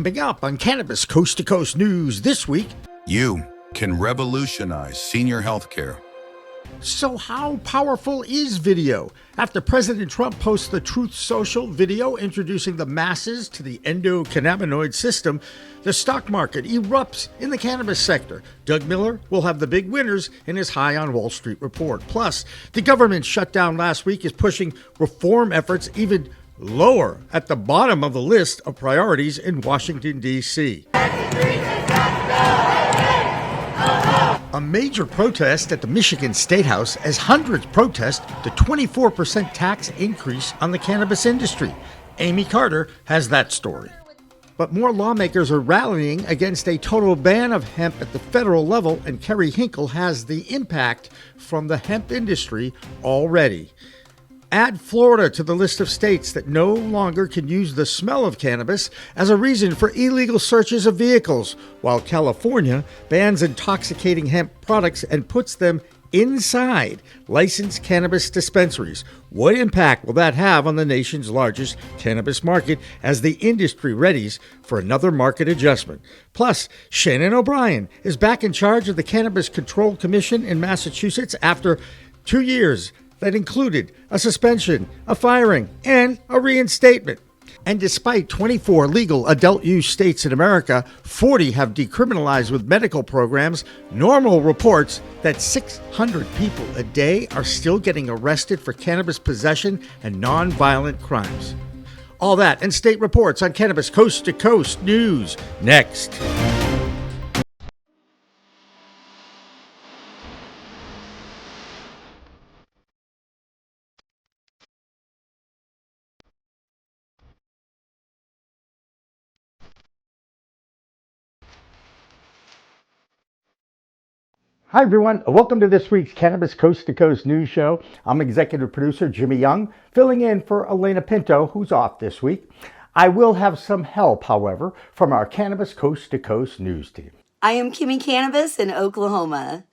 Coming up on Cannabis Coast to Coast News this week. You can revolutionize senior health care. So how powerful is video? After President Trump posts the Truth Social video introducing the masses to the endocannabinoid system, the stock market erupts in the cannabis sector. Doug Miller will have the big winners in his High on Wall Street report. Plus, the government shutdown last week is pushing reform efforts even lower at the bottom of the list of priorities in Washington, D.C. A major protest at the Michigan State House as hundreds protest the 24% tax increase on the cannabis industry. Amie Carter has that story. But more lawmakers are rallying against a total ban of hemp at the federal level, and Kerry Hinkle has the impact from the hemp industry already. Add Florida to the list of states that no longer can use the smell of cannabis as a reason for illegal searches of vehicles, while California bans intoxicating hemp products and puts them inside licensed cannabis dispensaries. What impact will that have on the nation's largest cannabis market as the industry readies for another market adjustment? Plus, Shannon O Brien is back in charge of the Cannabis Control Commission in Massachusetts after 2 years that included a suspension, a firing, and a reinstatement. And despite 24 legal adult use states in America, 40 have decriminalized with medical programs, Normal reports that 600 people a day are still getting arrested for cannabis possession and nonviolent crimes. All that and state reports on Cannabis Coast to Coast News next. Hi, everyone. Welcome to this week's Cannabis Coast to Coast News Show. I'm executive producer Jimmy Young, filling in for Elena Pinto, who's off this week. I will have some help, however, from our Cannabis Coast to Coast News team. I am Kimmie Cannabis in Oklahoma.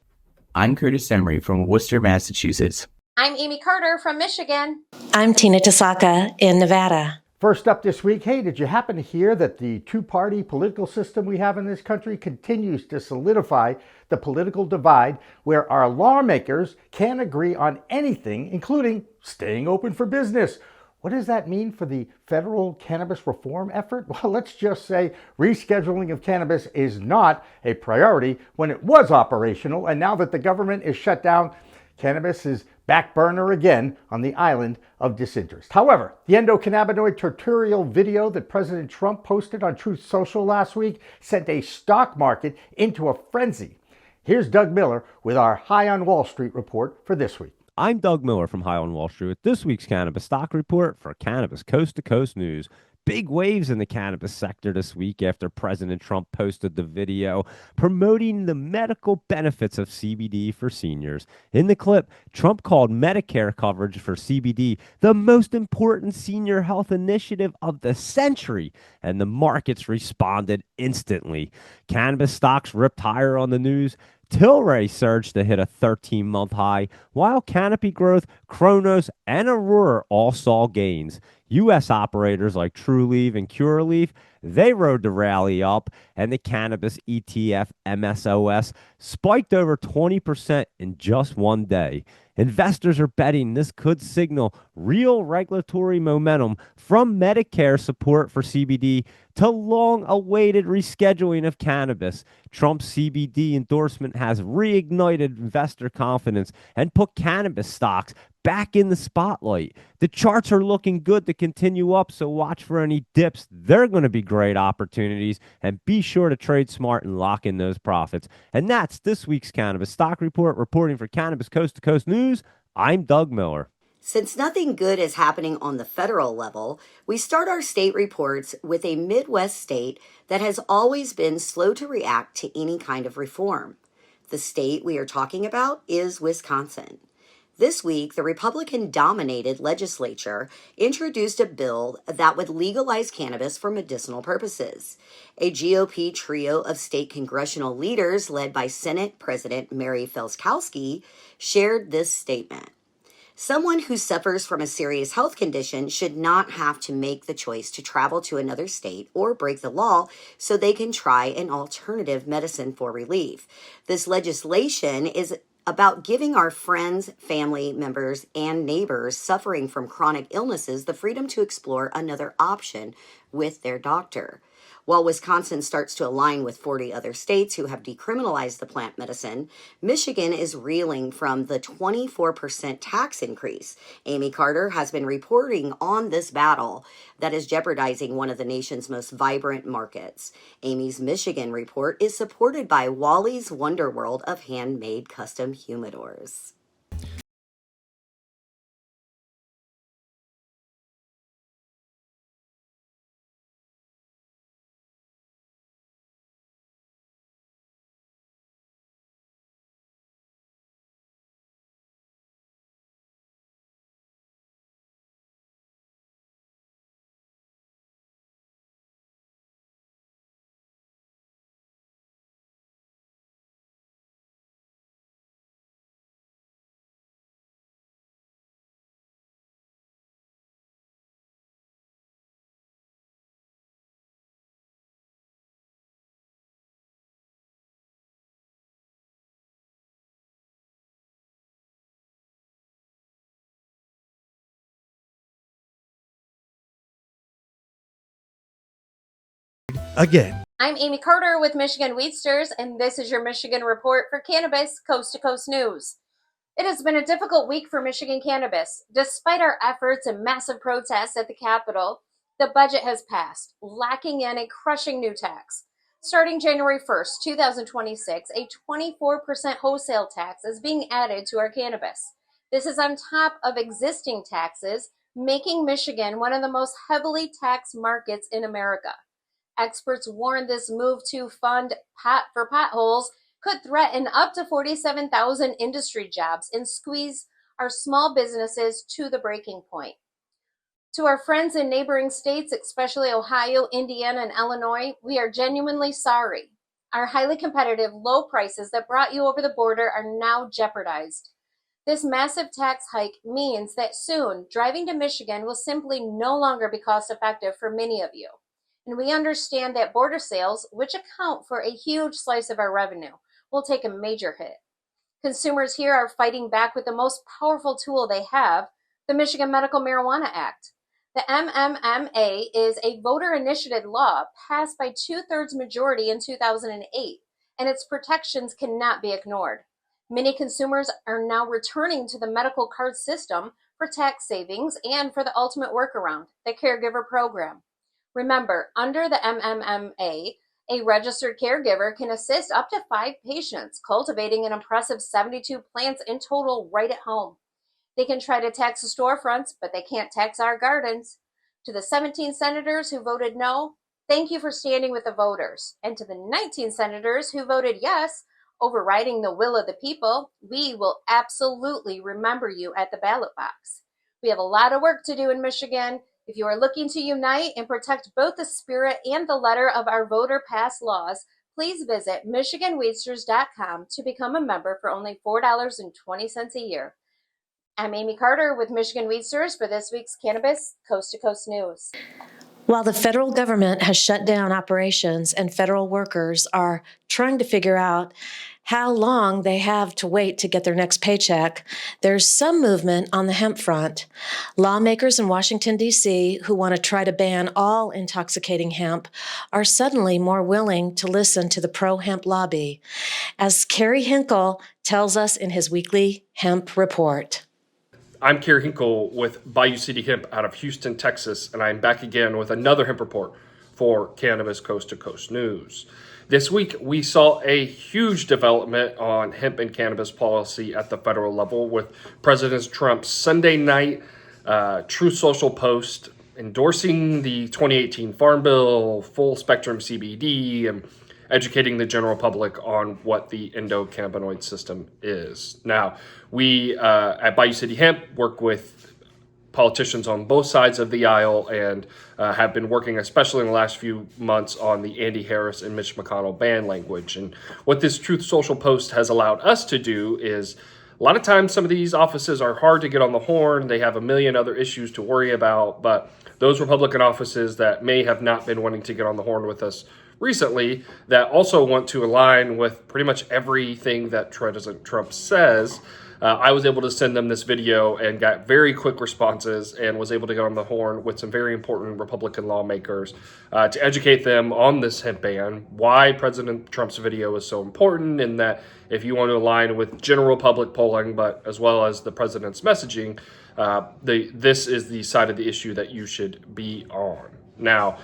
I'm Curtis Emery from Worcester, Massachusetts. I'm Amie Carter from Michigan. I'm Tina Tasaka in Nevada. First up this week, hey, did you happen to hear that the two-party political system we have in this country continues to solidify the political divide where our lawmakers can't agree on anything, including staying open for business? What does that mean for the federal cannabis reform effort? Well, let's just say rescheduling of cannabis is not a priority when it was operational, and now that the government is shut down, cannabis is back burner again on the island of disinterest. However, the endocannabinoid tutorial video that President Trump posted on Truth Social last week sent a stock market into a frenzy. Here's Doug Miller with our High on Wall Street report for this week. I'm Doug Miller from High on Wall Street with this week's Cannabis Stock Report for Cannabis Coast to Coast News. Big waves in the cannabis sector this week after President Trump posted the video promoting the medical benefits of CBD for seniors. In the clip, Trump called Medicare coverage for CBD the most important senior health initiative of the century, and the markets responded instantly. Cannabis stocks ripped higher on the news. Tilray surged to hit a 13-month high, while Canopy Growth, Cronos, and Aurora all saw gains. U.S. operators like Trulieve and Curaleaf, they rode the rally up, and the cannabis ETF MSOS spiked over 20% in just one day. Investors are betting this could signal real regulatory momentum from Medicare support for CBD to long-awaited rescheduling of cannabis. Trump's CBD endorsement has reignited investor confidence and put cannabis stocks back in the spotlight. The charts are looking good to continue up, so watch for any dips. They're going to be great opportunities, and be sure to trade smart and lock in those profits. And that's this week's Cannabis Stock Report. Reporting for Cannabis Coast to Coast News, I'm Doug Miller. Since nothing good is happening on the federal level, we start our state reports with a Midwest state that has always been slow to react to any kind of reform. The state we are talking about is Wisconsin. This week, the Republican-dominated legislature introduced a bill that would legalize cannabis for medicinal purposes. A GOP trio of state congressional leaders led by Senate President Mary Felskowski shared this statement. Someone who suffers from a serious health condition should not have to make the choice to travel to another state or break the law so they can try an alternative medicine for relief. This legislation is about giving our friends, family members, and neighbors suffering from chronic illnesses the freedom to explore another option with their doctor. While Wisconsin starts to align with 40 other states who have decriminalized the plant medicine, Michigan is reeling from the 24% tax increase. Amie Carter has been reporting on this battle that is jeopardizing one of the nation's most vibrant markets. Amie's Michigan report is supported by Wally's Wonder World of handmade custom humidors. Again. I'm Amie Carter with Michigan Weedsters, and this is your Michigan Report for Cannabis Coast to Coast News. It has been a difficult week for Michigan cannabis. Despite our efforts and massive protests at the Capitol, the budget has passed, lacking in a crushing new tax. Starting January 1st, 2026, a 24% wholesale tax is being added to our cannabis. This is on top of existing taxes, making Michigan one of the most heavily taxed markets in America. Experts warn this move to fund pot for potholes could threaten up to 47,000 industry jobs and squeeze our small businesses to the breaking point. To our friends in neighboring states, especially Ohio, Indiana, and Illinois, we are genuinely sorry. Our highly competitive, low prices that brought you over the border are now jeopardized. This massive tax hike means that soon driving to Michigan will simply no longer be cost effective for many of you. And we understand that border sales, which account for a huge slice of our revenue, will take a major hit. Consumers here are fighting back with the most powerful tool they have, the Michigan Medical Marijuana Act. The MMMA is a voter-initiated law passed by 2/3 majority in 2008, and its protections cannot be ignored. Many consumers are now returning to the medical card system for tax savings and for the ultimate workaround, the caregiver program. Remember, under the MMMA, a registered caregiver can assist up to 5 patients, cultivating an impressive 72 plants in total right at home. They can try to tax the storefronts, but they can't tax our gardens. To the 17 senators who voted no, thank you for standing with the voters. And to the 19 senators who voted yes, overriding the will of the people, we will absolutely remember you at the ballot box. We have a lot of work to do in Michigan. If you are looking to unite and protect both the spirit and the letter of our voter-passed laws, please visit MichiganWeedsters.com to become a member for only $4.20 a year. I'm Amie Carter with Michigan Weedsters for this week's Cannabis Coast to Coast News. While the federal government has shut down operations and federal workers are trying to figure out how long they have to wait to get their next paycheck, there's some movement on the hemp front. Lawmakers in Washington, D.C., who want to try to ban all intoxicating hemp, are suddenly more willing to listen to the pro-hemp lobby, as Kerry Hinkle tells us in his weekly hemp report. I'm Kerry Hinkle with Bayou City Hemp out of Houston, Texas, and I'm back again with another hemp report for Cannabis Coast to Coast News. This week, we saw a huge development on hemp and cannabis policy at the federal level with President Trump's Sunday night Truth Social post endorsing the 2018 Farm Bill, full spectrum CBD, and educating the general public on what the endocannabinoid system is. Now, we at Bayou City Hemp work with politicians on both sides of the aisle and have been working, especially in the last few months, on the Andy Harris and Mitch McConnell ban language. And what this Truth Social post has allowed us to do is A lot of times, some of these offices are hard to get on the horn. They have a million other issues to worry about. But those Republican offices that may have not been wanting to get on the horn with us recently, that also want to align with pretty much everything that President Trump says, I was able to send them this video and got very quick responses and was able to get on the horn with some very important Republican lawmakers to educate them on this hemp ban, why President Trump's video is so important, and that if you want to align with general public polling, but as well as the president's messaging, this is the side of the issue that you should be on. Now,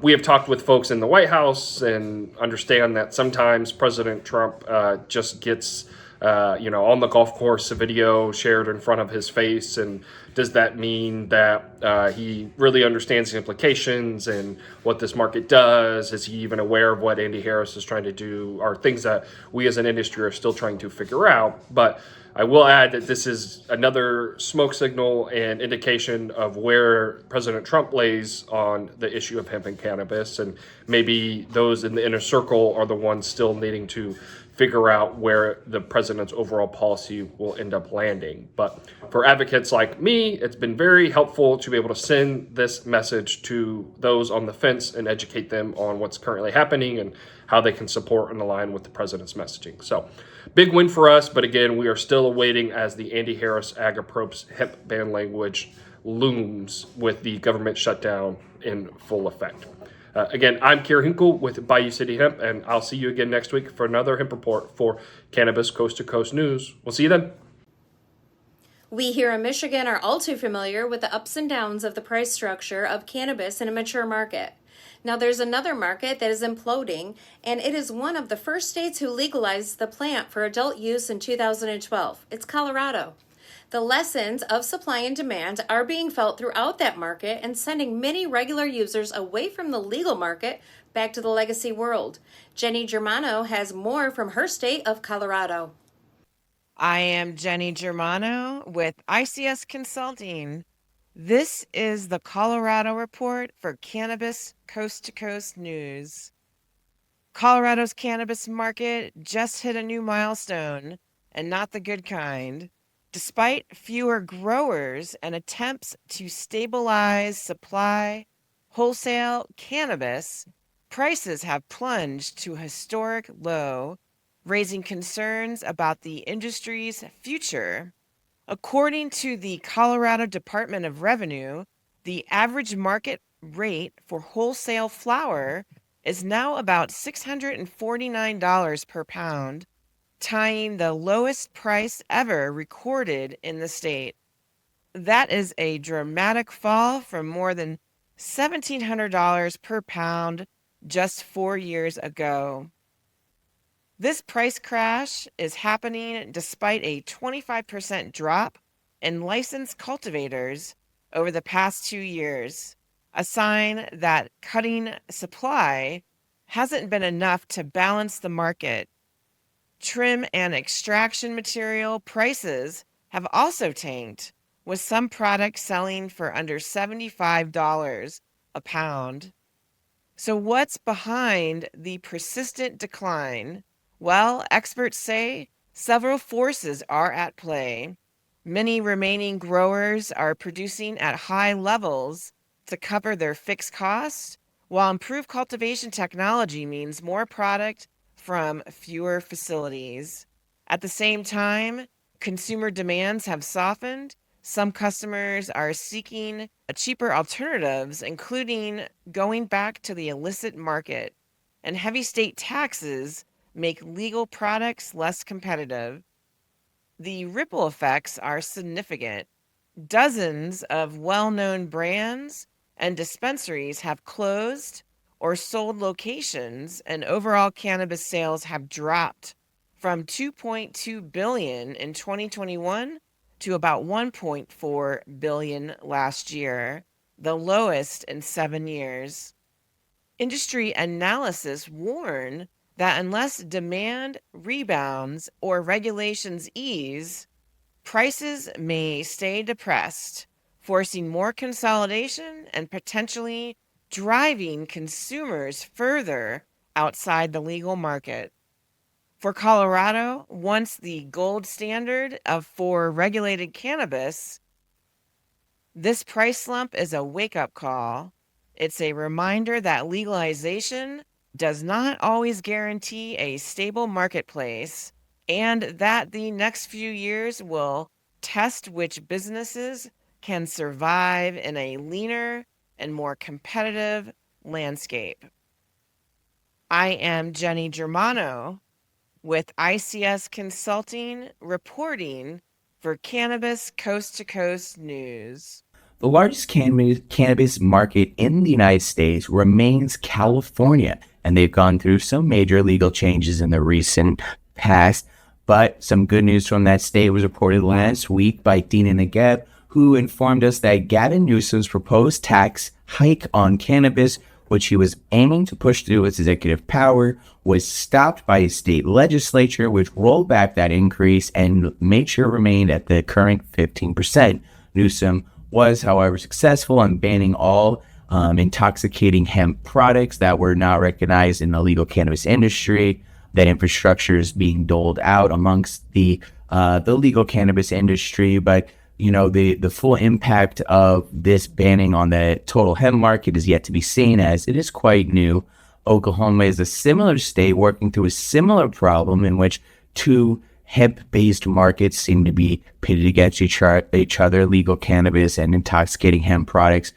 we have talked with folks in the White House and understand that sometimes President Trump just gets on the golf course, a video shared in front of his face. And does that mean that he really understands the implications and what this market does? Is he even aware of what Andy Harris is trying to do? Are things that we as an industry are still trying to figure out? But I will add that this is another smoke signal and indication of where President Trump lays on the issue of hemp and cannabis. And maybe those in the inner circle are the ones still needing to figure out where the president's overall policy will end up landing. But for advocates like me, it's been very helpful to be able to send this message to those on the fence and educate them on what's currently happening and how they can support and align with the president's messaging. So big win for us, but again, we are still awaiting as the Andy Harris Agapropes hemp ban language looms with the government shutdown in full effect. Again, I'm Kerry Hinkle with Bayou City Hemp, and I'll see you again next week for another hemp report for Cannabis Coast to Coast News. We'll see you then. We here in Michigan are all too familiar with the ups and downs of the price structure of cannabis in a mature market. Now there's another market that is imploding, and it is one of the first states who legalized the plant for adult use in 2012. It's Colorado. The lessons of supply and demand are being felt throughout that market and sending many regular users away from the legal market back to the legacy world. Jenny Germano has more from her state of Colorado. I am Jenny Germano with ICS Consulting. This is the Colorado Report for Cannabis Coast to Coast News. Colorado's cannabis market just hit a new milestone, and not the good kind. Despite fewer growers and attempts to stabilize supply, wholesale cannabis prices have plunged to a historic low, raising concerns about the industry's future. According to the Colorado Department of Revenue, the average market rate for wholesale flower is now about $649 per pound, tying the lowest price ever recorded in the state. That is a dramatic fall from more than $1,700 per pound just 4 years ago. This price crash is happening despite a 25% drop in licensed cultivators over the past 2 years, a sign that cutting supply hasn't been enough to balance the market. Trim and extraction material prices have also tanked, with some products selling for under $75 a pound. So what's behind the persistent decline? Well, experts say several forces are at play. Many remaining growers are producing at high levels to cover their fixed costs, while improved cultivation technology means more product from fewer facilities. At the same time, consumer demands have softened. Some customers are seeking cheaper alternatives, including going back to the illicit market, and heavy state taxes make legal products less competitive. The ripple effects are significant. Dozens of well-known brands and dispensaries have closed or sold locations, and overall cannabis sales have dropped from $2.2 billion in 2021 to about $1.4 billion last year, the lowest in 7 years. Industry analysis warn that unless demand rebounds or regulations ease, prices may stay depressed, forcing more consolidation and potentially driving consumers further outside the legal market. For Colorado, once the gold standard for regulated cannabis, this price slump is a wake-up call. It's a reminder that legalization does not always guarantee a stable marketplace, and that the next few years will test which businesses can survive in a leaner and more competitive landscape. I am Jenny Germano with ICS Consulting reporting for Cannabis Coast to Coast News. The largest cannabis market in the United States remains California, and they've gone through some major legal changes in the recent past. But some good news from that state was reported last week by Dina Nageb, who informed us that Gavin Newsom's proposed tax hike on cannabis, which he was aiming to push through its executive power, was stopped by his state legislature, which rolled back that increase and made sure it remained at the current 15%. Newsom was, however, successful in banning all intoxicating hemp products that were not recognized in the legal cannabis industry. That infrastructure is being doled out amongst the legal cannabis industry, but the full impact of this banning on the total hemp market is yet to be seen, as it is quite new. Oklahoma is a similar state working through a similar problem in which two hemp-based markets seem to be pitted against each other, legal cannabis and intoxicating hemp products.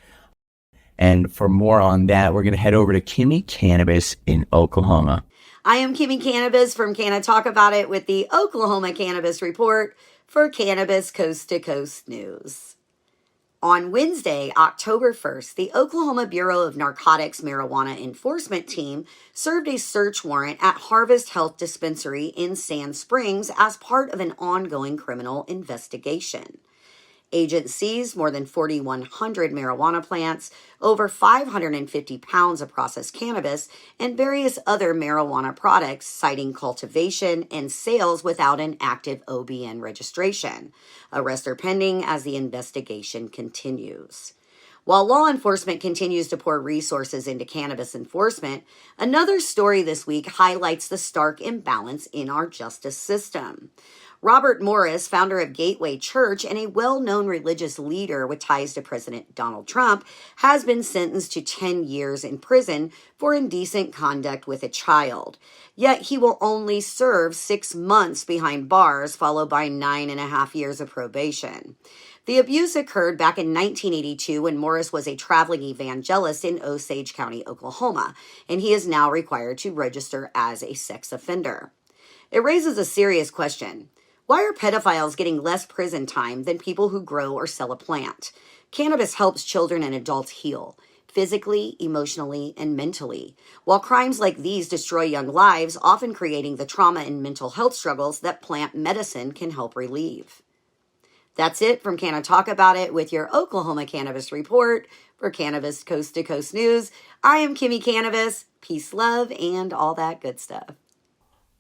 And for more on that, we're going to head over to Kimmie Cannabis in Oklahoma. I am Kimmie Cannabis from Can I Talk About It with the Oklahoma Cannabis Report for Cannabis Coast to Coast News. On Wednesday, October 1st, the Oklahoma Bureau of Narcotics Marijuana Enforcement Team served a search warrant at Harvest Health Dispensary in Sand Springs as part of an ongoing criminal investigation. Agents seized more than 4,100 marijuana plants, over 550 pounds of processed cannabis, and various other marijuana products, citing cultivation and sales without an active OBN registration. Arrests are pending as the investigation continues. While law enforcement continues to pour resources into cannabis enforcement, another story this week highlights the stark imbalance in our justice system. Robert Morris, founder of Gateway Church and a well-known religious leader with ties to President Donald Trump, has been sentenced to 10 years in prison for indecent conduct with a child. Yet he will only serve 6 months behind bars, followed by 9.5 years of probation. The abuse occurred back in 1982 when Morris was a traveling evangelist in Osage County, Oklahoma, and he is now required to register as a sex offender. It raises a serious question. Why are pedophiles getting less prison time than people who grow or sell a plant? Cannabis helps children and adults heal, physically, emotionally, and mentally, while crimes like these destroy young lives, often creating the trauma and mental health struggles that plant medicine can help relieve. That's it from Can I Talk About It with your Oklahoma Cannabis Report for Cannabis Coast to Coast News. I am Kimmie Cannabis. Peace, love, and all that good stuff.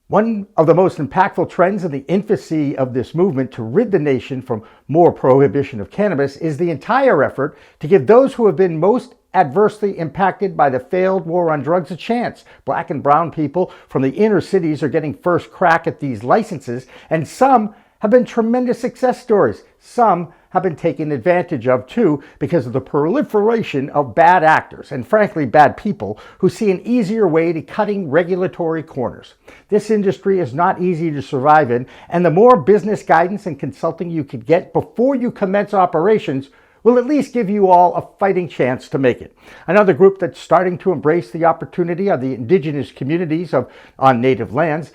One of the most impactful trends in the infancy of this movement to rid the nation from more prohibition of cannabis is the entire effort to give those who have been most adversely impacted by the failed war on drugs a chance. Black and brown people from the inner cities are getting first crack at these licenses, and some have been tremendous success stories. Some have been taken advantage of too because of the proliferation of bad actors and frankly bad people who see an easier way to cutting regulatory corners. This industry is not easy to survive in, and the more business guidance and consulting you could get before you commence operations will at least give you all a fighting chance to make it. Another group that's starting to embrace the opportunity are the indigenous communities on native lands.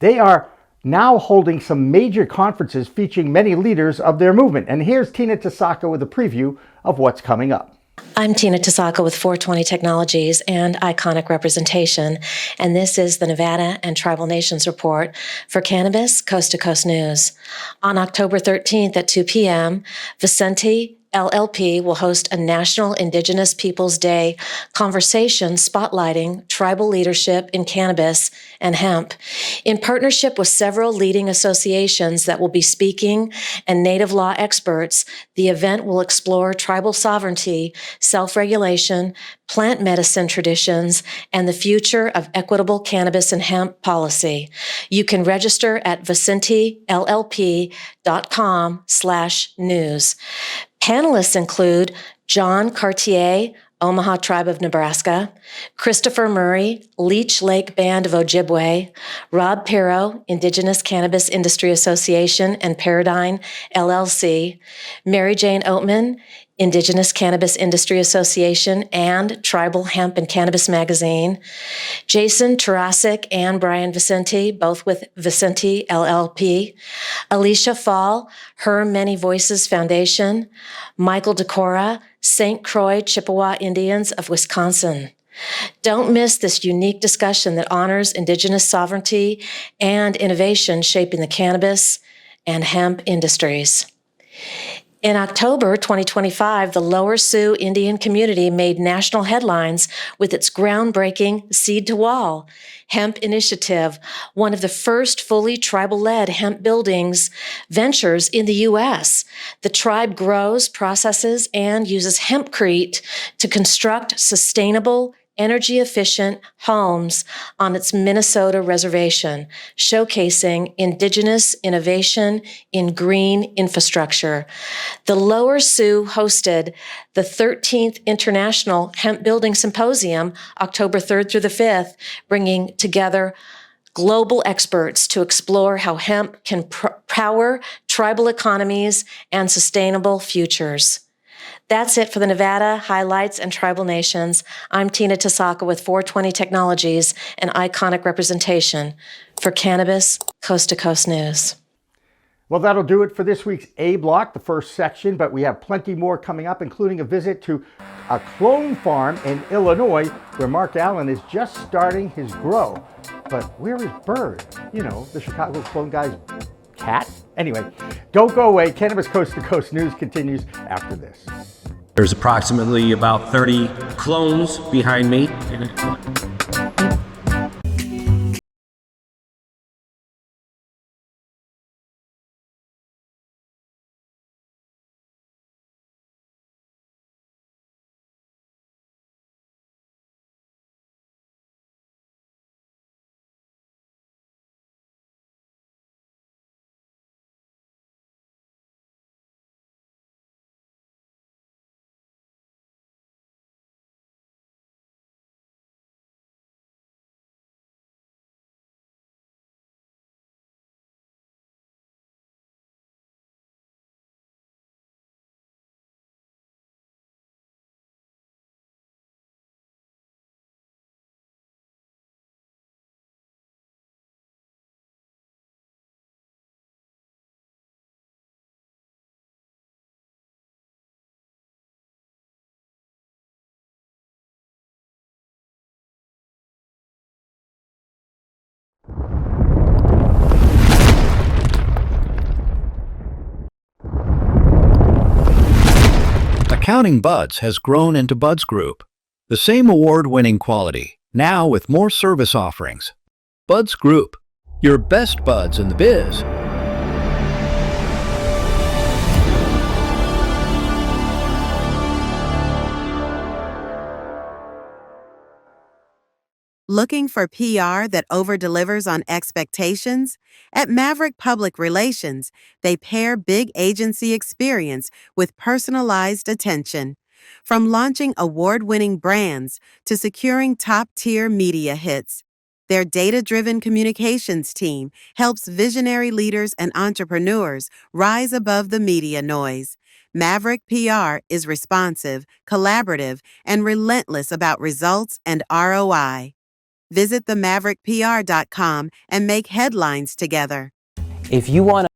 They are now holding some major conferences featuring many leaders of their movement. And here's Tina Tasaka with a preview of what's coming up. I'm Tina Tasaka with 420 Technologies and Iconic Representation, and this is the Nevada and Tribal Nations Report for Cannabis Coast to Coast News. On October 13th at 2 p.m., Vicente LLP will host a National Indigenous Peoples Day conversation spotlighting tribal leadership in cannabis and hemp. In partnership with several leading associations that will be speaking and Native law experts, the event will explore tribal sovereignty, self-regulation, plant medicine traditions, and the future of equitable cannabis and hemp policy. You can register at vicentellp.com/news. Panelists include John Cartier, Omaha Tribe of Nebraska, Christopher Murray, Leech Lake Band of Ojibwe, Rob Pirro, Indigenous Cannabis Industry Association and Paradigm LLC, Mary Jane Oatman, Indigenous Cannabis Industry Association and Tribal Hemp and Cannabis Magazine, Jason Tarasic and Brian Vicente, both with Vicente LLP, Alicia Fall, Her Many Voices Foundation, Michael Decora, St. Croix Chippewa Indians of Wisconsin. Don't miss this unique discussion that honors Indigenous sovereignty and innovation shaping the cannabis and hemp industries. In October 2025, the Lower Sioux Indian community made national headlines with its groundbreaking Seed to Wall hemp initiative, one of the first fully tribal-led hemp buildings ventures in the U.S. The tribe grows, processes, and uses hempcrete to construct sustainable, energy-efficient homes on its Minnesota reservation, showcasing Indigenous innovation in green infrastructure. The Lower Sioux hosted the 13th International Hemp Building Symposium, October 3rd through the 5th, bringing together global experts to explore how hemp can power tribal economies and sustainable futures. That's it for the Nevada highlights and tribal nations. I'm Tina Tasaka with 420 Technologies and Iconic Representation for Cannabis Coast to Coast News. Well, that'll do it for this week's A Block, the first section, but we have plenty more coming up, including a visit to a clone farm in Illinois where Mark Allen is just starting his grow. But where is Bird? You know, the Chicago clone guy's cat? Anyway, don't go away. Cannabis Coast to Coast News continues after this. There's approximately about 30 clones behind me. Counting Buds has grown into Buds Group, the same award-winning quality, now with more service offerings. Buds Group, your best buds in the biz. Looking for PR that over-delivers on expectations? At Maverick Public Relations, they pair big agency experience with personalized attention. From launching award-winning brands to securing top-tier media hits, their data-driven communications team helps visionary leaders and entrepreneurs rise above the media noise. Maverick PR is responsive, collaborative, and relentless about results and ROI. Visit themaverickpr.com and make headlines together. If you want to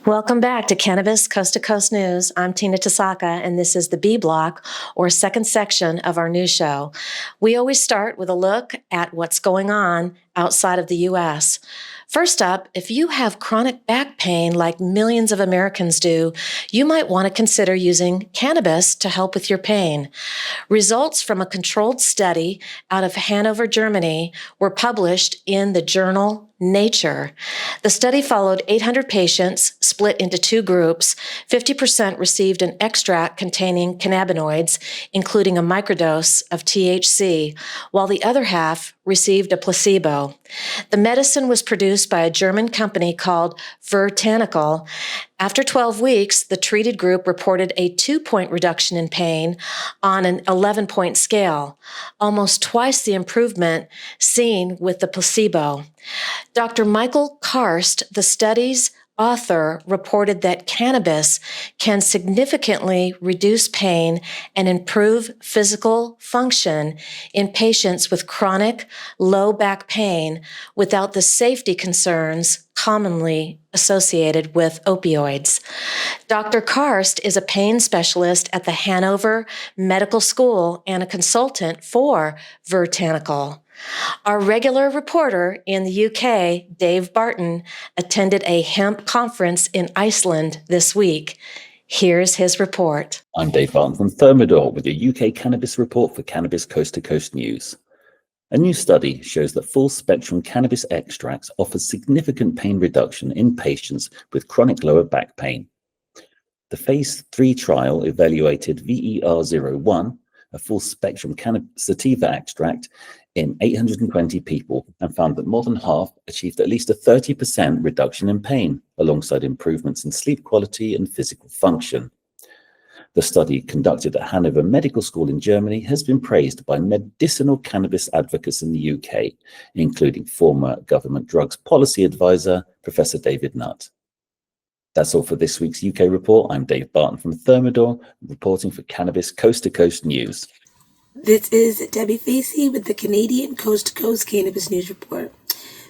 Welcome back to Cannabis Coast to Coast News. I'm Tina Tasaka, and this is the B block, or second section of our news show. We always start with a look at what's going on outside of the U.S. First up, if you have chronic back pain like millions of Americans do, you might want to consider using cannabis to help with your pain. Results from a controlled study out of Hanover, Germany, were published in the journal Nature. The study followed 800 patients split into two groups. 50% received an extract containing cannabinoids, including a microdose of THC, while the other half received a placebo. The medicine was produced by a German company called Vertanical. After 12 weeks, the treated group reported a 2-point reduction in pain on an 11-point scale, almost twice the improvement seen with the placebo. Dr. Michael Karst, the study's author, reported that cannabis can significantly reduce pain and improve physical function in patients with chronic low back pain without the safety concerns commonly associated with opioids. Dr. Karst is a pain specialist at the Hanover Medical School and a consultant for Vertanical. Our regular reporter in the UK, Dave Barton, attended a hemp conference in Iceland this week. Here's his report. I'm Dave Barton from Thermador with your UK Cannabis report for Cannabis Coast to Coast News. A new study shows that full-spectrum cannabis extracts offer significant pain reduction in patients with chronic lower back pain. The Phase 3 trial evaluated VER01, a full-spectrum sativa extract, in 820 people and found that more than half achieved at least a 30% reduction in pain, alongside improvements in sleep quality and physical function. The study, conducted at Hanover Medical School in Germany, has been praised by medicinal cannabis advocates in the UK, including former government drugs policy advisor, Professor David Nutt. That's all for this week's UK report. I'm Dave Barton from Thermador, reporting for Cannabis Coast to Coast News. This is Debi Facey with the Canadian Coast to Coast Cannabis News Report.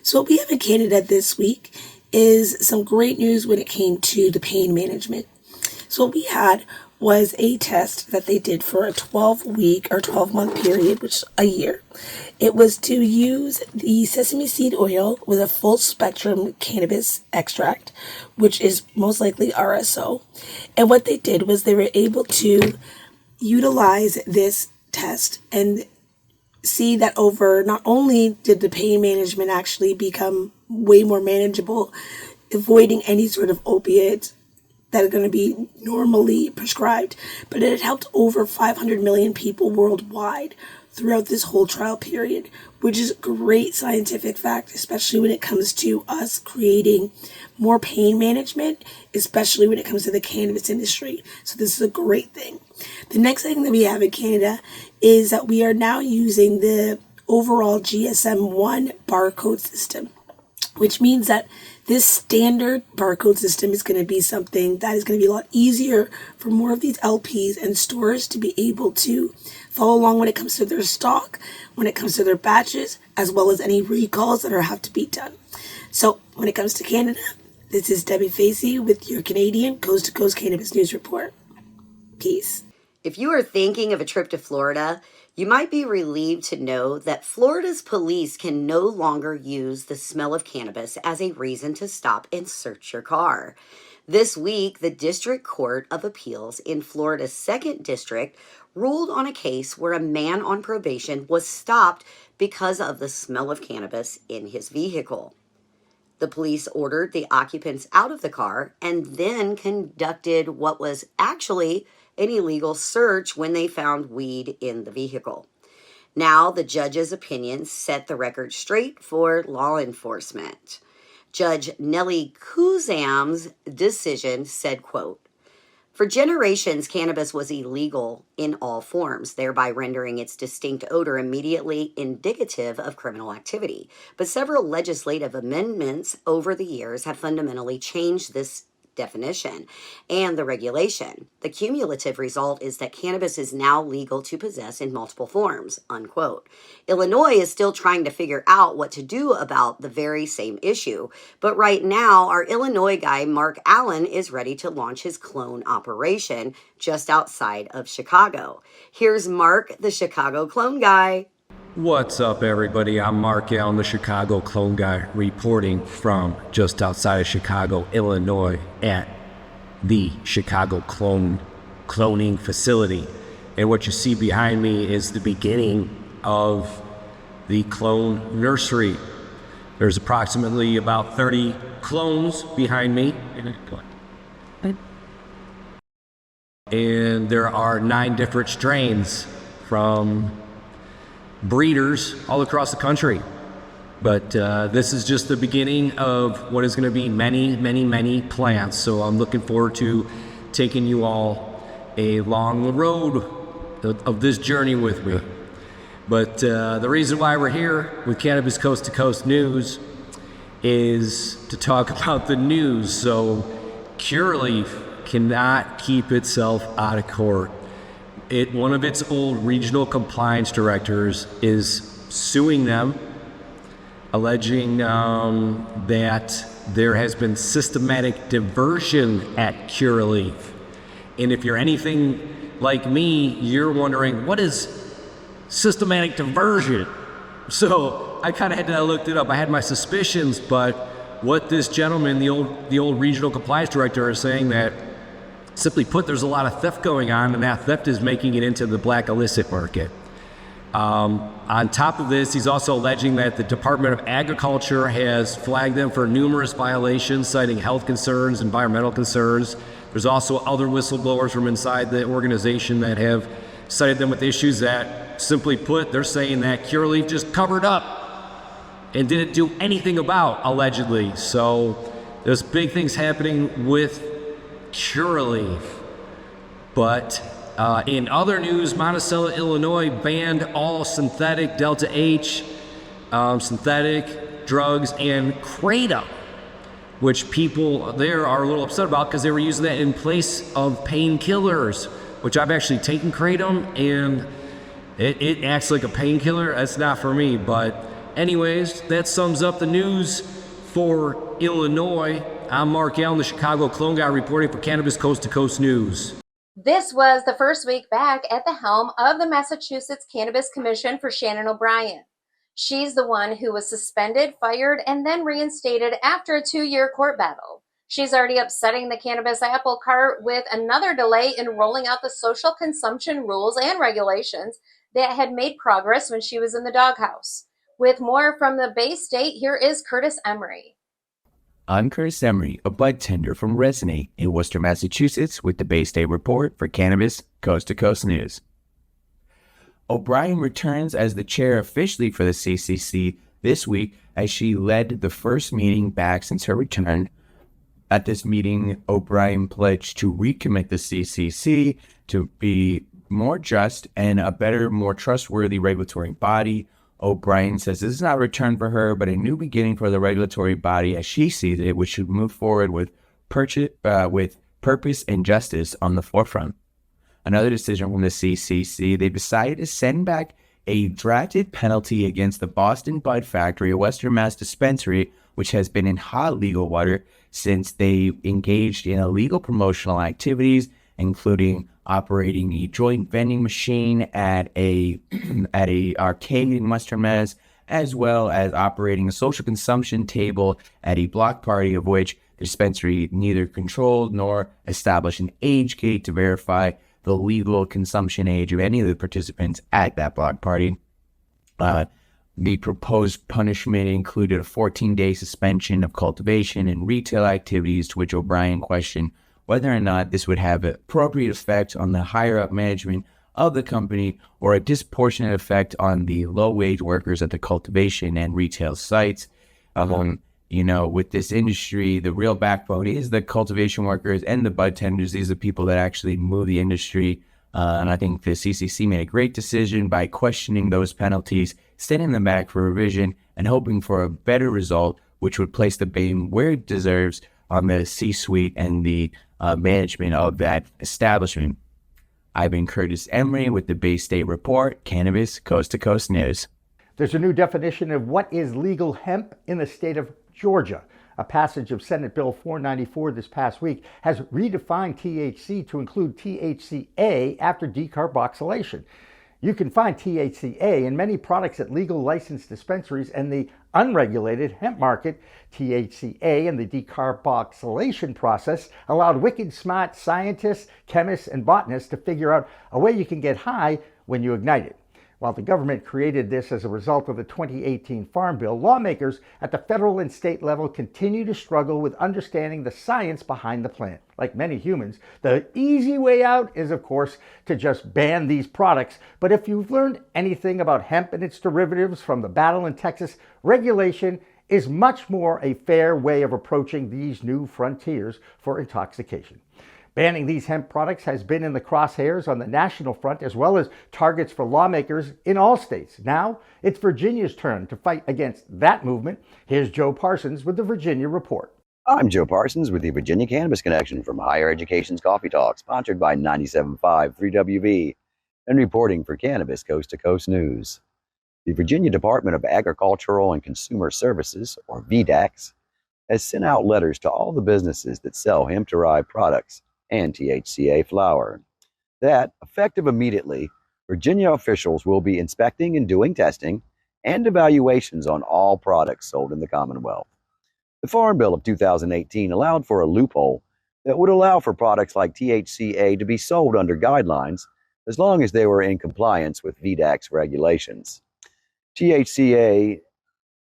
So what we have in Canada this week is some great news when it came to the pain management. So what we had was a test that they did for a 12-week or 12-month period, which is a year. It was to use the sesame seed oil with a full spectrum cannabis extract, which is most likely RSO. And what they did was they were able to utilize this test and see that over, not only did the pain management actually become way more manageable, avoiding any sort of opiates that are going to be normally prescribed, but it had helped over 500 million people worldwide throughout this whole trial period, which is a great scientific fact, especially when it comes to us creating more pain management, especially when it comes to the cannabis industry. So this is a great thing. The next thing that we have in Canada is that we are now using the overall GSM-1 barcode system, which means that this standard barcode system is going to be something that is going to be a lot easier for more of these LPs and stores to be able to follow along when it comes to their stock, when it comes to their batches, as well as any recalls that have to be done. So when it comes to Canada, this is Debi Facey with your Canadian Coast to Coast Cannabis News Report. Peace. If you are thinking of a trip to Florida, you might be relieved to know that Florida's police can no longer use the smell of cannabis as a reason to stop and search your car. This week, the District Court of Appeals in Florida's 2nd District ruled on a case where a man on probation was stopped because of the smell of cannabis in his vehicle. The police ordered the occupants out of the car and then conducted what was actually an illegal search when they found weed in the vehicle. Now, the judge's opinion set the record straight for law enforcement. Judge Nellie Kuzam's decision said, quote, "For generations, cannabis was illegal in all forms, thereby rendering its distinct odor immediately indicative of criminal activity. But several legislative amendments over the years have fundamentally changed this definition and the regulation. The cumulative result is that cannabis is now legal to possess in multiple forms, unquote. Illinois is still trying to figure out what to do about the very same issue, but right now our Illinois guy Mark Allen is ready to launch his clone operation just outside of Chicago. Here's Mark, the Chicago clone guy. What's up, everybody? I'm Mark Allen, the Chicago Clone Guy, reporting from just outside of Chicago, Illinois, at the Chicago cloning facility. And what you see behind me is the beginning of the clone nursery. There's approximately about 30 clones behind me. And there are 9 different strains from breeders all across the country. But this is just the beginning of what is going to be many, many, many plants. So I'm looking forward to taking you all along the road of this journey with me. But the reason why we're here with Cannabis Coast to Coast News is to talk about the news. So Curaleaf cannot keep itself out of court. One of its old regional compliance directors is suing them, alleging that there has been systematic diversion at Curaleaf. And if you're anything like me, you're wondering, what is systematic diversion? So I kind of had to look it up. I had my suspicions, but what this gentleman, the old regional compliance director, is saying that, simply put, there's a lot of theft going on, and that theft is making it into the black illicit market. On top of this, he's also alleging that the Department of Agriculture has flagged them for numerous violations, citing health concerns, environmental concerns. There's also other whistleblowers from inside the organization that have cited them with issues that, simply put, they're saying that Curaleaf just covered up and didn't do anything about, allegedly. So there's big things happening with Curaleaf. But in other news, Monticello, Illinois banned all synthetic Delta H, synthetic drugs, and kratom, which people there are a little upset about because they were using that in place of painkillers, which I've actually taken kratom, and it acts like a painkiller. That's not for me. But anyways, that sums up the news for Illinois. I'm Mark Allen, the Chicago Clone Guy, reporting for Cannabis Coast to Coast News. This was the first week back at the helm of the Massachusetts Cannabis Commission for Shannon O Brien. She's the one who was suspended, fired, and then reinstated after a 2-year court battle. She's already upsetting the cannabis apple cart with another delay in rolling out the social consumption rules and regulations that had made progress when she was in the doghouse. With more from the Bay State, here is Curtis Emery. I'm Curtis Emery, a bud tender from Resonate in Worcester, Massachusetts, with the Bay State Report for Cannabis Coast to Coast News. O'Brien returns as the chair officially for the CCC this week as she led the first meeting back since her return. At this meeting, O'Brien pledged to recommit the CCC to be more just and a better, more trustworthy regulatory body. O'Brien says this is not a return for her, but a new beginning for the regulatory body as she sees it, which should move forward with purpose and justice on the forefront. Another decision from the CCC, they decided to send back a drafted penalty against the Boston Bud Factory, a Western Mass dispensary, which has been in hot legal water since they engaged in illegal promotional activities, including operating a joint vending machine at a arcade in Western Mass, as well as operating a social consumption table at a block party, of which the dispensary neither controlled nor established an age gate to verify the legal consumption age of any of the participants at that block party. The proposed punishment included a 14-day suspension of cultivation and retail activities, to which O'Brien questioned whether or not this would have an appropriate effect on the higher-up management of the company or a disproportionate effect on the low-wage workers at the cultivation and retail sites. With this industry, the real backbone is the cultivation workers and the bud tenders. These are people that actually move the industry. And I think the CCC made a great decision by questioning those penalties, sending them back for revision, and hoping for a better result, which would place the BAME where it deserves, on the C-suite and the management of that establishment. I've been Curtis Emery with the Bay State Report, Cannabis Coast to Coast News. There's a new definition of what is legal hemp in the state of Georgia. A passage of Senate Bill 494 this past week has redefined THC to include THCA after decarboxylation. You can find THCA in many products at legal licensed dispensaries, and the unregulated hemp market. THCA and the decarboxylation process allowed wicked smart scientists, chemists, and botanists to figure out a way you can get high when you ignite it. While the government created this as a result of the 2018 Farm Bill, lawmakers at the federal and state level continue to struggle with understanding the science behind the plant. Like many humans, the easy way out is, of course, to just ban these products. But if you've learned anything about hemp and its derivatives from the battle in Texas, regulation is much more a fair way of approaching these new frontiers for intoxication. Banning these hemp products has been in the crosshairs on the national front, as well as targets for lawmakers in all states. Now, it's Virginia's turn to fight against that movement. Here's Joe Parsons with the Virginia Report. I'm Joe Parsons with the Virginia Cannabis Connection from Higher Education's Coffee Talk, sponsored by 97.5 3WV, and reporting for Cannabis Coast to Coast News. The Virginia Department of Agricultural and Consumer Services, or VDACS, has sent out letters to all the businesses that sell hemp-derived products and THCA flower. That, effective immediately, Virginia officials will be inspecting and doing testing and evaluations on all products sold in the Commonwealth. The Farm Bill of 2018 allowed for a loophole that would allow for products like THCA to be sold under guidelines as long as they were in compliance with VDAC's regulations. THCA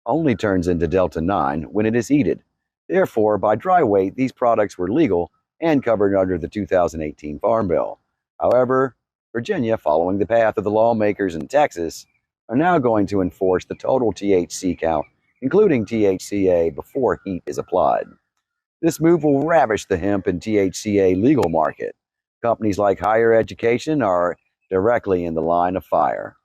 only turns into Delta-9 when it is heated. Therefore, by dry weight, these products were legal and covered under the 2018 Farm Bill. However, Virginia, following the path of the lawmakers in Texas, are now going to enforce the total THC count, including THCA, before heat is applied. This move will ravish the hemp and THCA legal market. Companies like Higher Education are directly in the line of fire.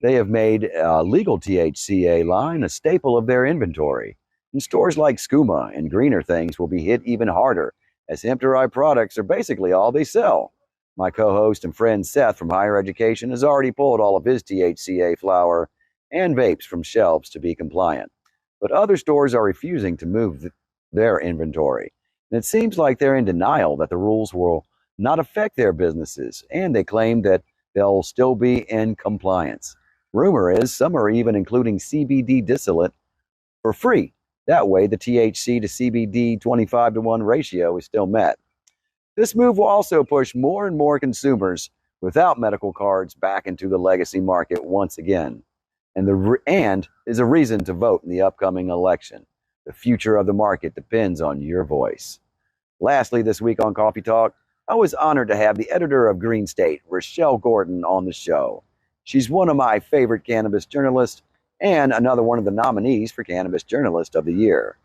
They have made a legal THCA line a staple of their inventory, and stores like Skooma and Greener Things will be hit even harder, as hemp-derived products are basically all they sell. My co-host and friend Seth from Higher Education has already pulled all of his THCA flower and vapes from shelves to be compliant. But other stores are refusing to move their inventory. And it seems like they're in denial that the rules will not affect their businesses, and they claim that they'll still be in compliance. Rumor is some are even including CBD distillate for free. That way, the THC to CBD 25-to-1 ratio is still met. This move will also push more and more consumers without medical cards back into the legacy market once again, and is a reason to vote in the upcoming election. The future of the market depends on your voice. Lastly, this week on Coffee Talk, I was honored to have the editor of Green State, Rochelle Gordon, on the show. She's one of my favorite cannabis journalists and another one of the nominees for Cannabis Journalist of the Year.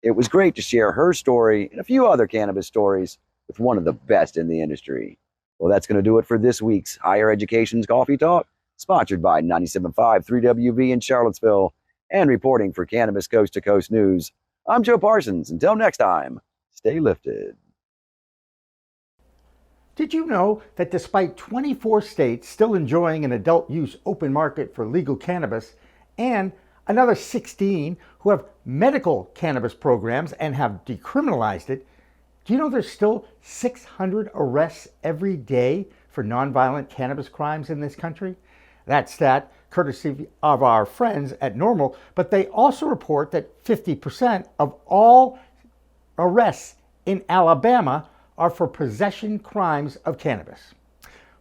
It was great to share her story and a few other cannabis stories with one of the best in the industry. Well, that's going to do it for this week's Higher Education's Coffee Talk, sponsored by 97.5 3WV in Charlottesville, and reporting for Cannabis Coast to Coast News. I'm Joe Parsons. Until next time, stay lifted. Did you know that despite 24 states still enjoying an adult use open market for legal cannabis, and another 16 who have medical cannabis programs and have decriminalized it, do you know there's still 600 arrests every day for nonviolent cannabis crimes in this country? That stat, courtesy of our friends at Normal, but they also report that 50% of all arrests in Alabama are for possession crimes of cannabis.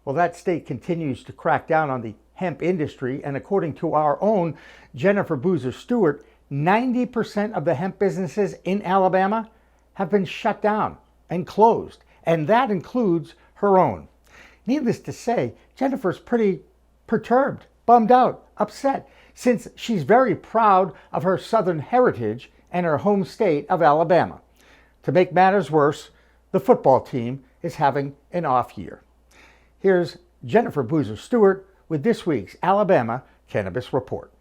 Well, that state continues to crack down on the hemp industry, and according to our own Jennifer Boozer Stewart, 90% of the hemp businesses in Alabama have been shut down and closed, and that includes her own. Needless to say, Jennifer's pretty perturbed, bummed out, upset, since she's very proud of her Southern heritage and her home state of Alabama. To make matters worse, the football team is having an off year. Here's Jennifer Boozer Stewart with this week's Alabama Cannabis Report.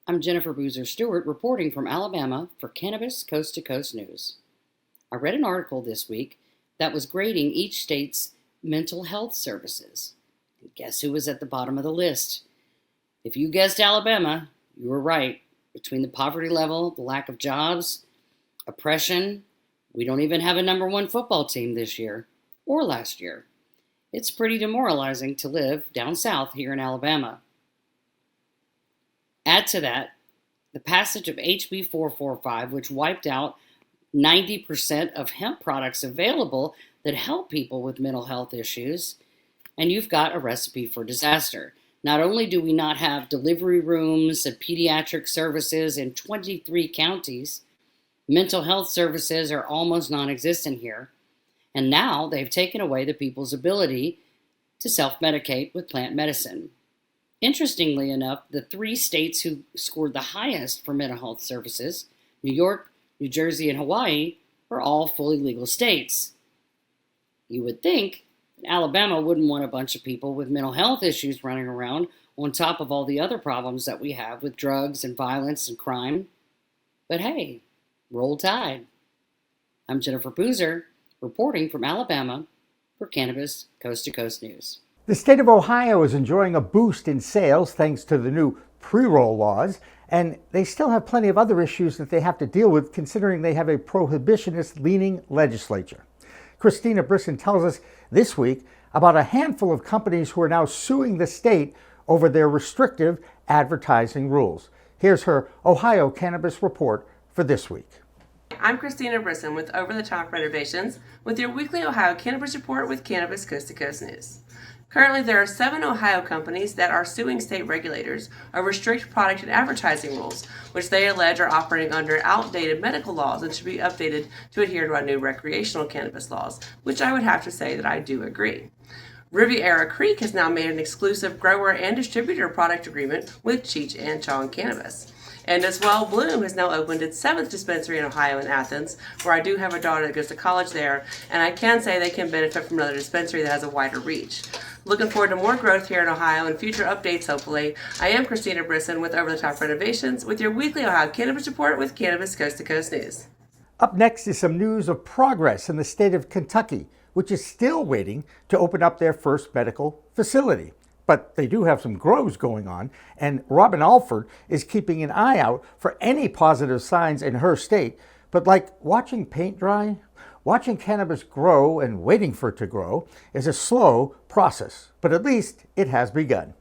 I'm Jennifer Boozer Stewart reporting from Alabama for Cannabis Coast to Coast News. I read an article this week that was grading each state's mental health services. And guess who was at the bottom of the list? If you guessed Alabama, you were right. Between the poverty level, the lack of jobs, oppression, we don't even have a number one football team this year or last year. It's pretty demoralizing to live down south here in Alabama. Add to that the passage of HB 445, which wiped out 90% of hemp products available that help people with mental health issues, and you've got a recipe for disaster. Not only do we not have delivery rooms and pediatric services in 23 counties, mental health services are almost non-existent here, and now they've taken away the people's ability to self-medicate with plant medicine. Interestingly enough, the 3 states who scored the highest for mental health services, New York, New Jersey, and Hawaii, are all fully legal states. You would think Alabama wouldn't want a bunch of people with mental health issues running around on top of all the other problems that we have with drugs and violence and crime. But hey, roll Tide. I'm Jennifer Boozer, reporting from Alabama for Cannabis Coast to Coast News. The state of Ohio is enjoying a boost in sales thanks to the new pre-roll laws, and they still have plenty of other issues that they have to deal with considering they have a prohibitionist-leaning legislature. Christina Brisson tells us this week about a handful of companies who are now suing the state over their restrictive advertising rules. Here's her Ohio Cannabis Report for this week. I'm Christina Brisson with Over the Top Renovations with your weekly Ohio Cannabis Report with Cannabis Coast to Coast News. Currently, there are 7 Ohio companies that are suing state regulators over strict product and advertising rules, which they allege are operating under outdated medical laws and should be updated to adhere to our new recreational cannabis laws, which I would have to say that I do agree. Riviera Creek has now made an exclusive grower and distributor product agreement with Cheech and Chong Cannabis. And as well, Bloom has now opened its 7th dispensary in Ohio in Athens, where I do have a daughter that goes to college there, and I can say they can benefit from another dispensary that has a wider reach. Looking forward to more growth here in Ohio and future updates, hopefully. I am Christina Brisson with Over the Top Renovations with your weekly Ohio Cannabis Report with Cannabis Coast to Coast News. Up next is some news of progress in the state of Kentucky, which is still waiting to open up their first medical facility. But they do have some grows going on, and Robin Alford is keeping an eye out for any positive signs in her state. But like watching paint dry, watching cannabis grow and waiting for it to grow is a slow process, but at least it has begun.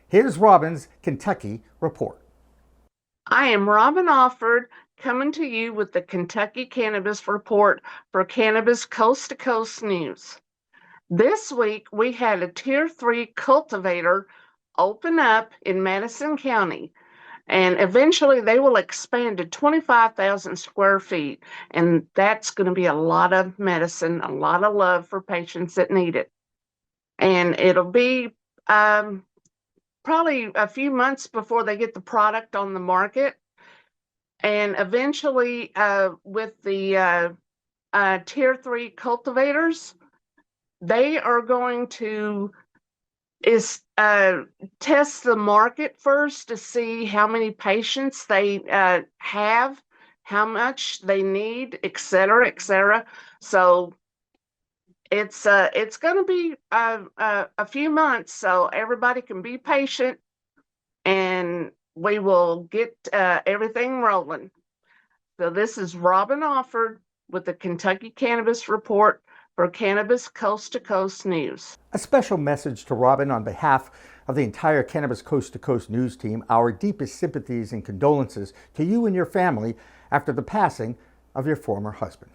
Here's Robin's Kentucky report. I am Robin Alford, coming to you with the Kentucky Cannabis Report for Cannabis Coast to Coast News. This week, we had a Tier 3 cultivator open up in Madison County, and eventually they will expand to 25,000 square feet, and that's going to be a lot of medicine, a lot of love for patients that need it. And it'll be probably a few months before they get the product on the market, and eventually with the Tier 3 cultivators, they are going to test the market first to see how many patients they have, how much they need, et cetera, et cetera. So it's going to be a few months, so everybody can be patient, and we will get everything rolling. So this is Robin Alford with the Kentucky Cannabis Report for Cannabis Coast to Coast News. A special message to Robin on behalf of the entire Cannabis Coast to Coast News team. Our deepest sympathies and condolences to you and your family after the passing of your former husband.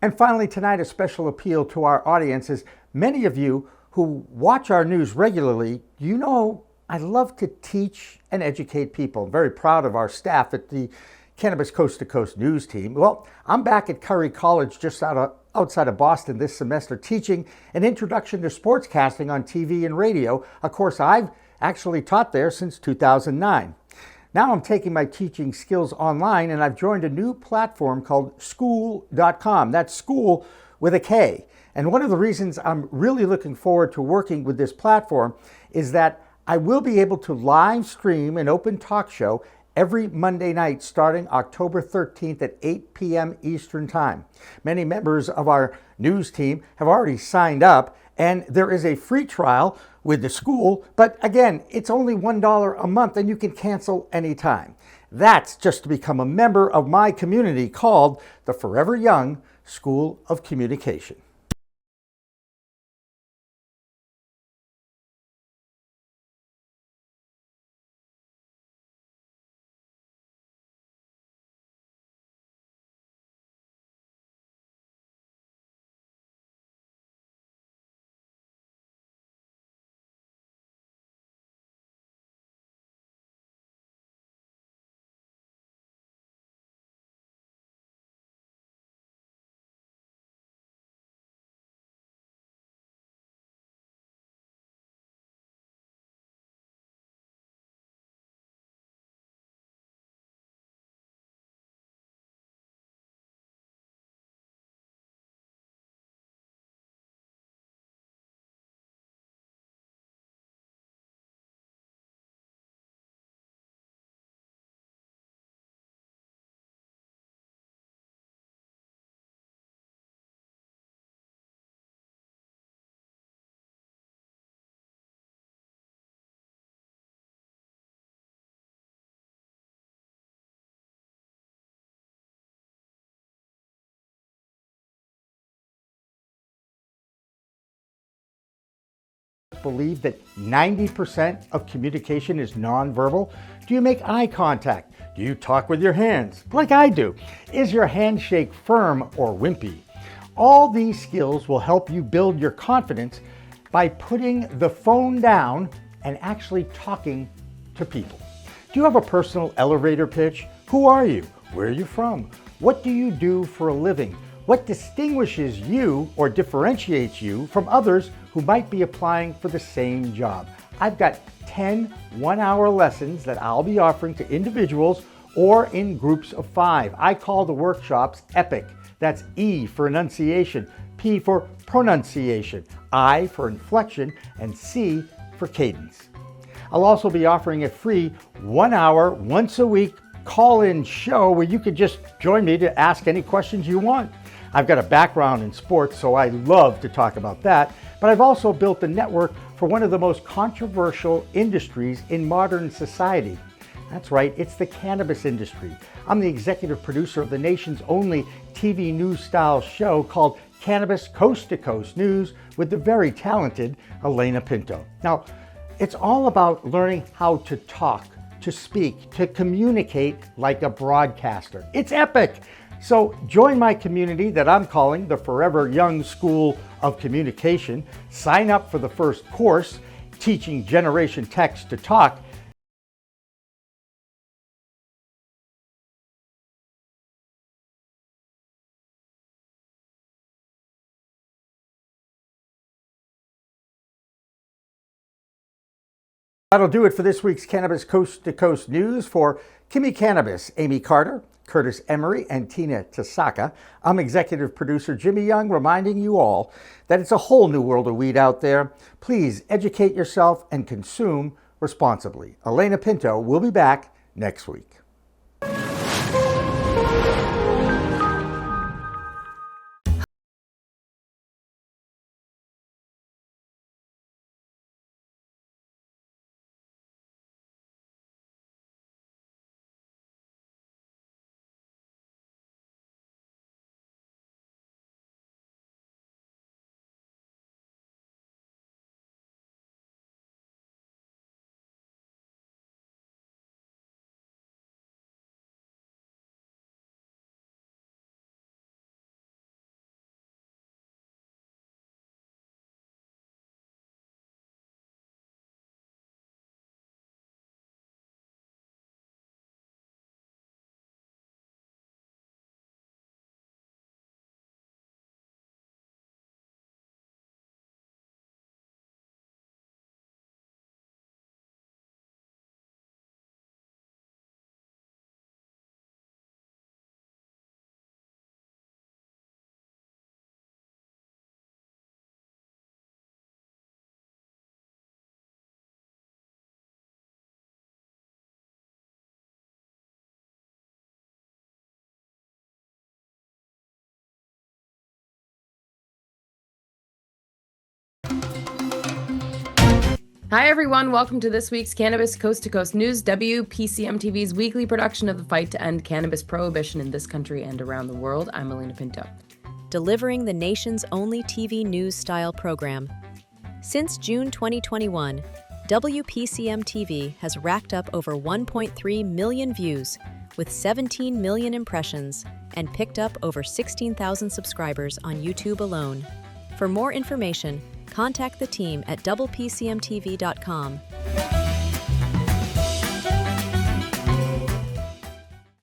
And finally tonight, a special appeal to our audience. As many of you who watch our news regularly, you know I love to teach and educate people. I'm very proud of our staff at the Cannabis Coast to Coast News team. Well, I'm back at Curry College just outside of Boston this semester teaching an introduction to sportscasting on TV and radio, a course I've actually taught there since 2009. Now I'm taking my teaching skills online, and I've joined a new platform called Skool.com. That's school with a K. And one of the reasons I'm really looking forward to working with this platform is that I will be able to live stream an open talk show every Monday night starting October 13th at 8 p.m. Eastern Time. Many members of our news team have already signed up, and there is a free trial with the school, but again, it's only $1 a month and you can cancel anytime. That's just to become a member of my community called the Forever Young School of Communication. Believe that 90% of communication is nonverbal? Do you make eye contact? Do you talk with your hands, like I do? Is your handshake firm or wimpy? All these skills will help you build your confidence by putting the phone down and actually talking to people. Do you have a personal elevator pitch? Who are you? Where are you from? What do you do for a living? What distinguishes you or differentiates you from others who might be applying for the same job? I've got 10 one-hour lessons that I'll be offering to individuals or in groups of 5. I call the workshops EPIC. That's E for enunciation, P for pronunciation, I for inflection, and C for cadence. I'll also be offering a free 1 hour, once a week call-in show where you could just join me to ask any questions you want. I've got a background in sports, so I love to talk about that, but I've also built a network for one of the most controversial industries in modern society. That's right, it's the cannabis industry. I'm the executive producer of the nation's only TV news-style show called Cannabis Coast to Coast News with the very talented Elena Pinto. Now, it's all about learning how to talk, to speak, to communicate like a broadcaster. It's epic! So join my community that I'm calling the Forever Young School of Communication. Sign up for the first course, Teaching Generation Text to Talk. That'll do it for this week's Cannabis Coast to Coast News. For Kimmie Cannabis, Amie Carter, Curtis Emery, and Tina Tasaka, I'm executive producer Jimmy Young, reminding you all that it's a whole new world of weed out there. Please educate yourself and consume responsibly. Elena Pinto will be back next week. Hi, everyone. Welcome to this week's Cannabis Coast to Coast News, WPCM TV's weekly production of the fight to end cannabis prohibition in this country and around the world. I'm Elena Pinto. Delivering the nation's only TV news-style program. Since June 2021, WPCM TV has racked up over 1.3 million views with 17 million impressions and picked up over 16,000 subscribers on YouTube alone. For more information, contact the team at WPCMTV.com.